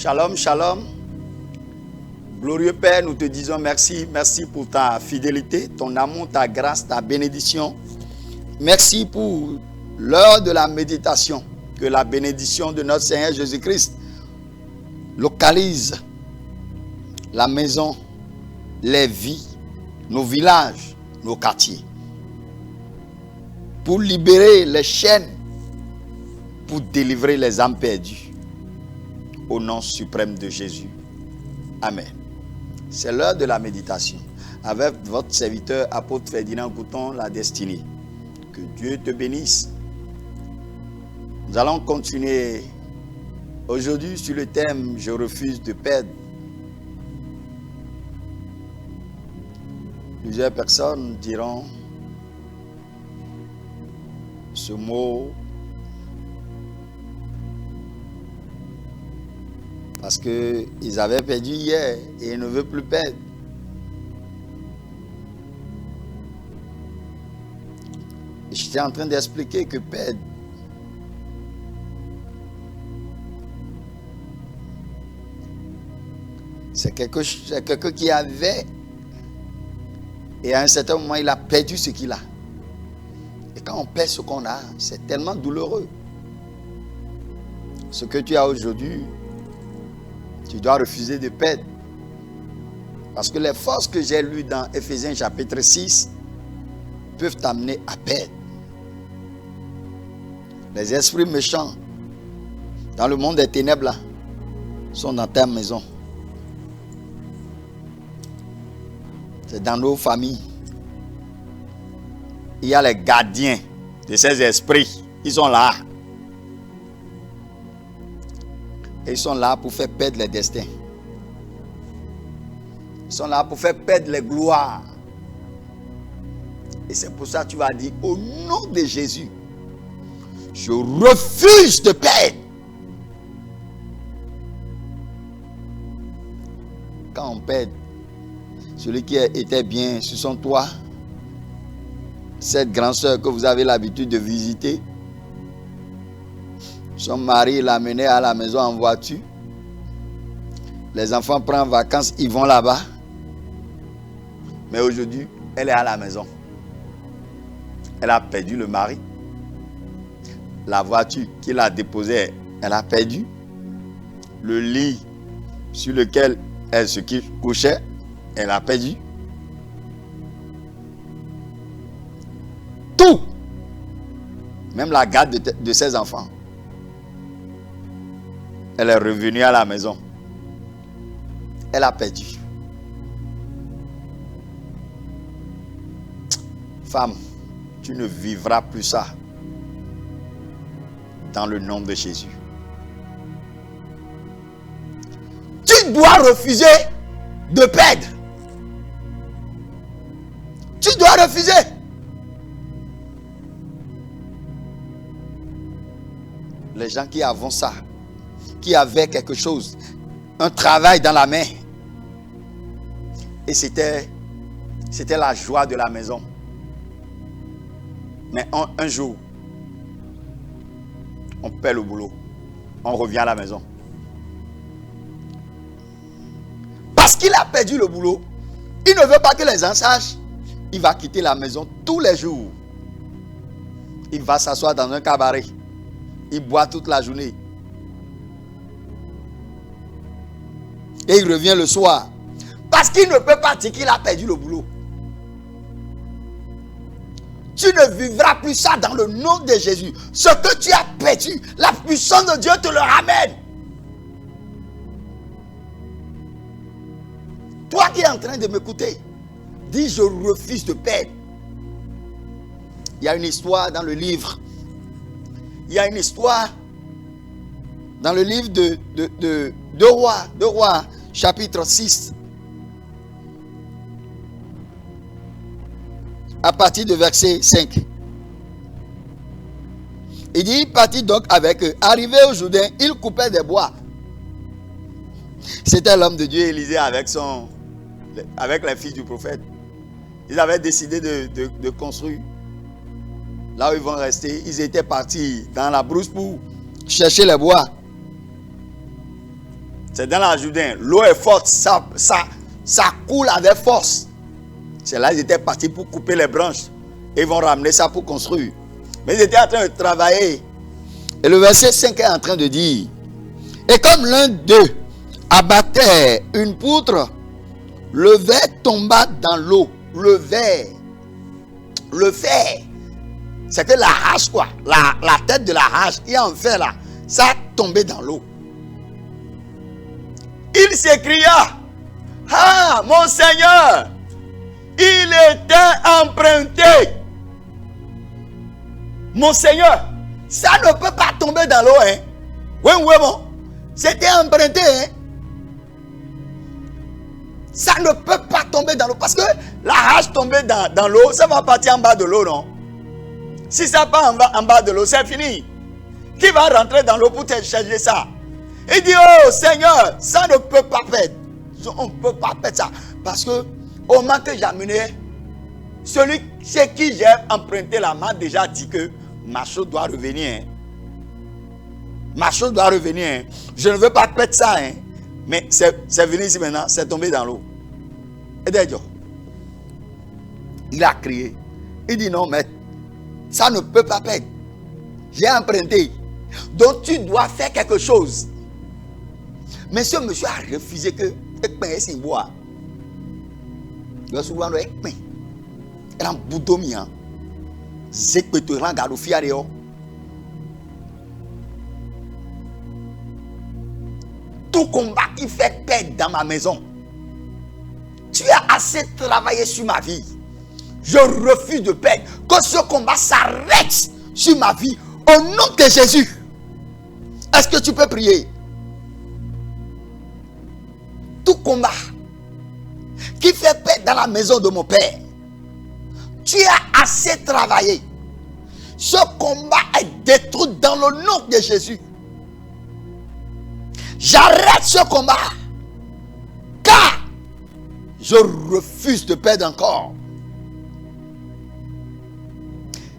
Shalom, shalom. Glorieux Père, nous te disons merci. Merci pour ta fidélité, ton amour, ta grâce, ta bénédiction. Merci pour l'heure de la méditation. Que la bénédiction de notre Seigneur Jésus-Christ localise la maison, les vies, nos villages, nos quartiers. Pour libérer les chaînes, pour délivrer les âmes perdues. Au nom suprême de Jésus. Amen. C'est l'heure de la méditation. Avec votre serviteur, apôtre Ferdinand Gouton, la destinée. Que Dieu te bénisse. Nous allons continuer aujourd'hui sur le thème « Je refuse de perdre ». Plusieurs personnes diront ce mot parce qu'ils avaient perdu hier et ils ne veulent plus perdre. J'étais en train d'expliquer que perdre, c'est quelqu'un qui avait et à un certain moment il a perdu ce qu'il a. Et quand on perd ce qu'on a, c'est tellement douloureux. Ce que tu as aujourd'hui, tu dois refuser de perdre. Parce que les forces que j'ai lues dans Éphésiens chapitre 6 peuvent t'amener à perdre. Les esprits méchants dans le monde des ténèbres là, sont dans ta maison. C'est dans nos familles. Il y a les gardiens de ces esprits. Ils sont là. Et ils sont là pour faire perdre les destins. Ils sont là pour faire perdre les gloires. Et c'est pour ça que tu vas dire, au nom de Jésus, je refuse de perdre. Quand on perd, celui qui était bien sur son toit, cette grande sœur que vous avez l'habitude de visiter, son mari l'a menée à la maison en voiture. Les enfants prennent vacances, ils vont là-bas. Mais aujourd'hui, elle est à la maison. Elle a perdu le mari. La voiture qu'il a déposée, elle a perdu. Le lit sur lequel elle se couchait, elle a perdu. Tout. Même la garde de ses enfants. Elle est revenue à la maison. Elle a perdu. Femme, tu ne vivras plus ça. Dans le nom de Jésus. Tu dois refuser de perdre. Tu dois refuser. Les gens qui avancent ça, qui avaient quelque chose, un travail dans la main. Et c'était la joie de la maison. Mais un jour, on perd le boulot. On revient à la maison. Parce qu'il a perdu le boulot, il ne veut pas que les gens sachent. Il va quitter la maison tous les jours. Il va s'asseoir dans un cabaret. Il boit toute la journée. Et il revient le soir. Parce qu'il ne peut pas dire qu'il a perdu le boulot. Tu ne vivras plus ça dans le nom de Jésus. Ce que tu as perdu, la puissance de Dieu te le ramène. Toi qui es en train de m'écouter, dis je refuse de perdre. Il y a une histoire dans le livre. Il y a une histoire dans le livre de Rois, chapitre 6. À partir de verset 5. Il dit, il partit donc avec eux. Arrivé au Jourdain, il coupait des bois. C'était l'homme de Dieu Élisée avec les fils du prophète. Ils avaient décidé de construire. Là où ils vont rester, ils étaient partis dans la brousse pour chercher les bois. C'est dans la Jourdain. L'eau est forte. Ça coule avec force. C'est là qu'ils étaient partis pour couper les branches. Et ils vont ramener ça pour construire. Mais ils étaient en train de travailler. Et le verset 5 est en train de dire: et comme l'un d'eux abattait une poutre, le ver tomba dans l'eau. Le ver, c'était la hache quoi. La tête de la hache, il y a un fer là. Ça a tombé dans l'eau. Il s'écria: ah, mon Seigneur, il était emprunté. Mon Seigneur, ça ne peut pas tomber dans l'eau, hein. Oui, bon. C'était emprunté, hein. Ça ne peut pas tomber dans l'eau. Parce que la hache tombée dans l'eau, ça va partir en bas de l'eau, non? Si ça part en bas de l'eau, c'est fini. Qui va rentrer dans l'eau pour te charger ça? Il dit: oh Seigneur, ça ne peut pas perdre. On ne peut pas perdre ça. Parce que au moment que j'ai amené, celui chez qui j'ai emprunté la main déjà dit que ma chose doit revenir. Hein. Ma chose doit revenir. Hein. Je ne veux pas perdre ça. Hein. Mais c'est venu ici maintenant, c'est tombé dans l'eau. Et d'ailleurs, il a crié. Il dit: non, mais ça ne peut pas perdre. J'ai emprunté. Donc tu dois faire quelque chose. Mais ce monsieur a refusé que c'est bois. Le souvent le ekpen. Elle a boudomi hein. Zekpeto rangado fiareo. Tout combat qui fait perdre dans ma maison. Tu as assez travaillé sur ma vie. Je refuse de perdre. Que ce combat s'arrête sur ma vie. Au nom de Jésus. Est-ce que tu peux prier? Tout combat qui fait perdre dans la maison de mon père. Tu as assez travaillé. Ce combat est détruit dans le nom de Jésus. J'arrête ce combat. Car je refuse de perdre encore.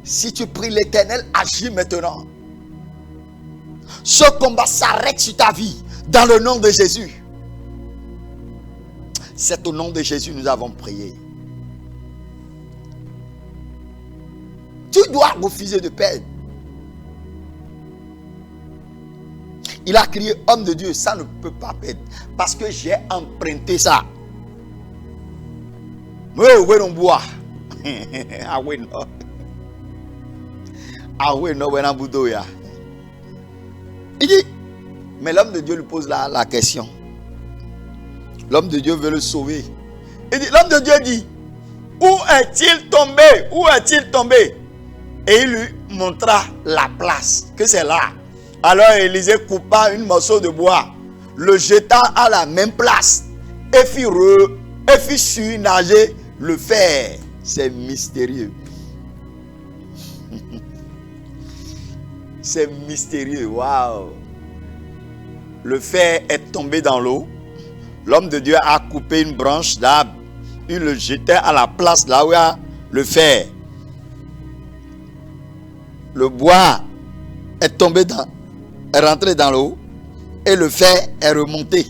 Si tu pries l'Éternel, agis maintenant. Ce combat s'arrête sur ta vie. Dans le nom de Jésus. C'est au nom de Jésus que nous avons prié. Tu dois refuser de perdre. Il a crié: homme de Dieu, ça ne peut pas perdre. Parce que j'ai emprunté ça. Oui, on boit. Ah oui, non. Ah oui, non, on boudo ya. Il dit, mais l'homme de Dieu lui pose la question. L'homme de Dieu veut le sauver. Il dit, l'homme de Dieu dit: où est-il tombé? Où est-il tombé? Et il lui montra la place, que c'est là. Alors Élisée coupa un morceau de bois, le jeta à la même place et fit surnager le fer. C'est mystérieux. C'est mystérieux. Waouh. Le fer est tombé dans l'eau. L'homme de Dieu a coupé une branche d'arbre. Il le jetait à la place là où il y a le fer. Le bois est rentré dans l'eau et le fer est remonté.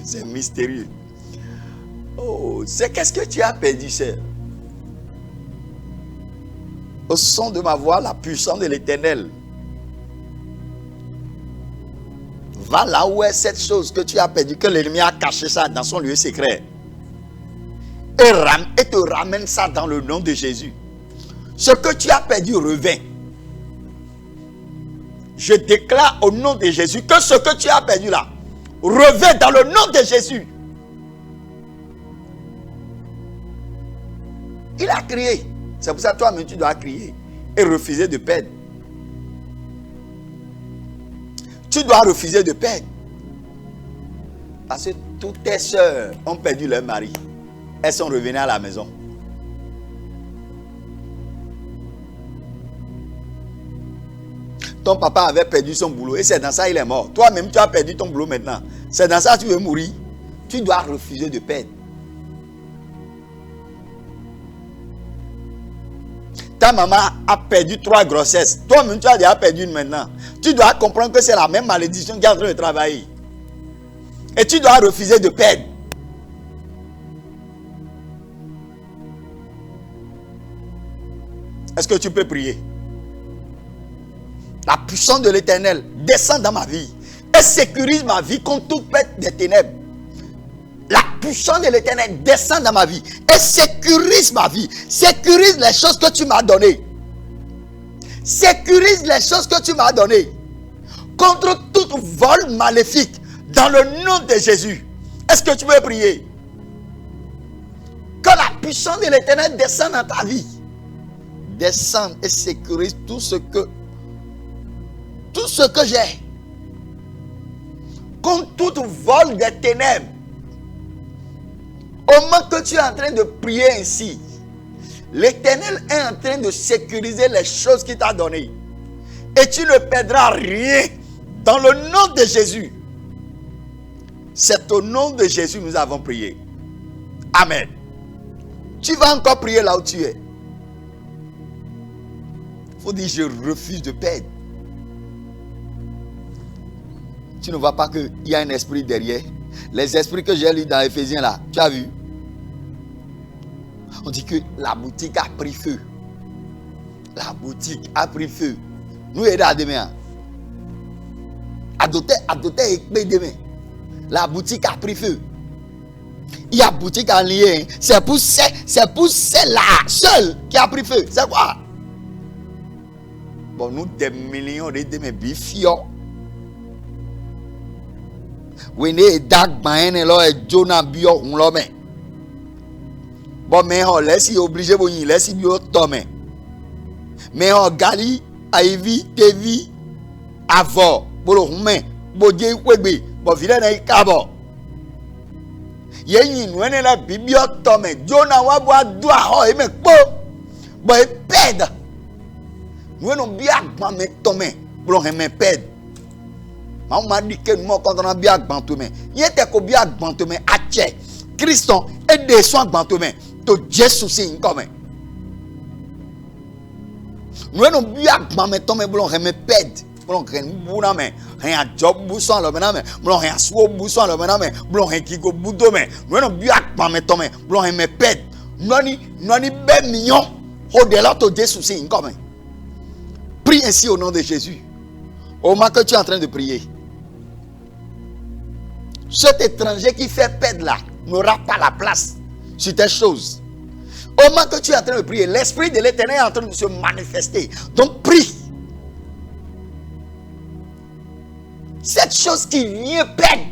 C'est mystérieux. Oh, c'est qu'est-ce que tu as perdu, sœur? Au son de ma voix, la puissance de l'Éternel. Va là où est cette chose que tu as perdue, que l'ennemi a caché ça dans son lieu secret. Et te ramène ça dans le nom de Jésus. Ce que tu as perdu revient. Je déclare au nom de Jésus que ce que tu as perdu là revient dans le nom de Jésus. Il a crié. C'est pour ça que toi-même tu dois crier et refuser de perdre. Tu dois refuser de perdre. Parce que toutes tes soeurs ont perdu leur mari. Elles sont revenues à la maison. Ton papa avait perdu son boulot et c'est dans ça qu'il est mort. Toi-même tu as perdu ton boulot maintenant. C'est dans ça que tu veux mourir. Tu dois refuser de perdre. Ta maman a perdu 3 grossesses. Toi-même tu as déjà perdu une maintenant. Tu dois comprendre que c'est la même malédiction qui est en train de travailler. Et tu dois refuser de perdre. Est-ce que tu peux prier? La puissance de l'Éternel descend dans ma vie et sécurise ma vie contre toute perte des ténèbres. La puissance de l'Éternel descend dans ma vie et sécurise ma vie. Sécurise les choses que tu m'as données. Sécurise les choses que tu m'as données. Contre tout vol maléfique. Dans le nom de Jésus. Est-ce que tu peux prier? Que la puissance de l'Éternel descende dans ta vie. Descende et sécurise tout ce que j'ai. Contre tout vol des ténèbres. Au moment que tu es en train de prier ainsi, l'Éternel est en train de sécuriser les choses qu'il t'a données. Et tu ne perdras rien dans le nom de Jésus. C'est au nom de Jésus que nous avons prié. Amen. Tu vas encore prier là où tu es. Il faut dire, je refuse de perdre. Tu ne vois pas qu'il y a un esprit derrière. Les esprits que j'ai lus dans Éphésiens là, tu as vu? On dit que la boutique a pris feu. La boutique a pris feu. Nous aidons à demain. Adopter et demain. La boutique a pris feu. Il y a boutique en lien. C'est pour celle-là seule qui a pris feu. C'est quoi? Bon, nous des millions de demain bifions. Oui, ne dag bain et là et Jonah bio on l'homme. Bon, mais on laisse obligé bon il laisse bio tomber. Mais on gali aivi tevi avant bolo humain bodie kwebe bo vile na ikabo. Yenyi nwene la bibio tomber Jonah wa bo adua ho e me po. Bo e ped. Nous non bien me tomber bolo me ped. On m'a dit que nous, quand on a bien bantomé, il était qu'on bien bantomé à Tché. Christon et des soins bantomé. To Jésus c'est comme. Nous non bien bantomé blanc remet pède. Blanc ren bouna mais rien job bousson le maintenant mais blanc rien sou bousson le maintenant mais blanc rien qui go boudo mais nous non bien bantomé blanc remet pède. Noni ben million au-delà to Jésus c'est comme. Prie ainsi au nom de Jésus. Au moment que tu es en train de prier, cet étranger qui fait perdre là n'aura pas la place sur tes choses. Au moment que tu es en train de prier, l'Esprit de l'Éternel est en train de se manifester. Donc prie. Cette chose qui vient perdre,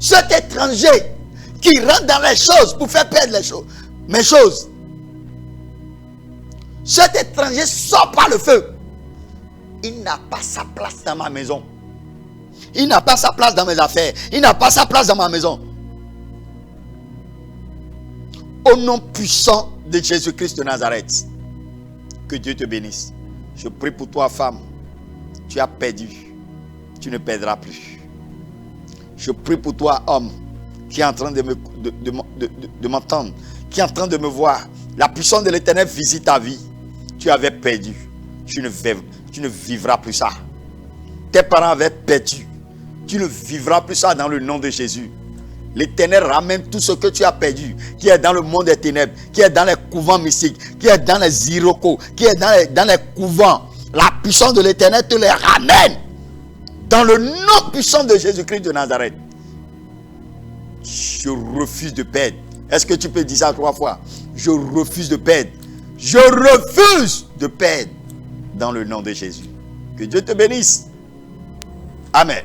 cet étranger qui rentre dans les choses pour faire perdre les choses, mes choses, cet étranger sort par le feu. Il n'a pas sa place dans ma maison. Il n'a pas sa place dans mes affaires. Il n'a pas sa place dans ma maison. Au nom puissant de Jésus-Christ de Nazareth, que Dieu te bénisse. Je prie pour toi, femme. Tu as perdu. Tu ne perdras plus. Je prie pour toi, homme, qui est en train de m'entendre, qui est en train de me voir. La puissance de l'Éternel visite ta vie. Tu avais perdu. Tu ne vivras plus ça. Tes parents avaient perdu. Tu ne vivras plus ça dans le nom de Jésus. L'Éternel ramène tout ce que tu as perdu, qui est dans le monde des ténèbres, qui est dans les couvents mystiques, qui est dans les irokos, qui est dans les couvents. La puissance de l'Éternel te les ramène. Dans le nom puissant de Jésus-Christ de Nazareth. Je refuse de perdre. Est-ce que tu peux dire ça 3 fois? Je refuse de perdre. Je refuse de perdre. Dans le nom de Jésus. Que Dieu te bénisse. Amen.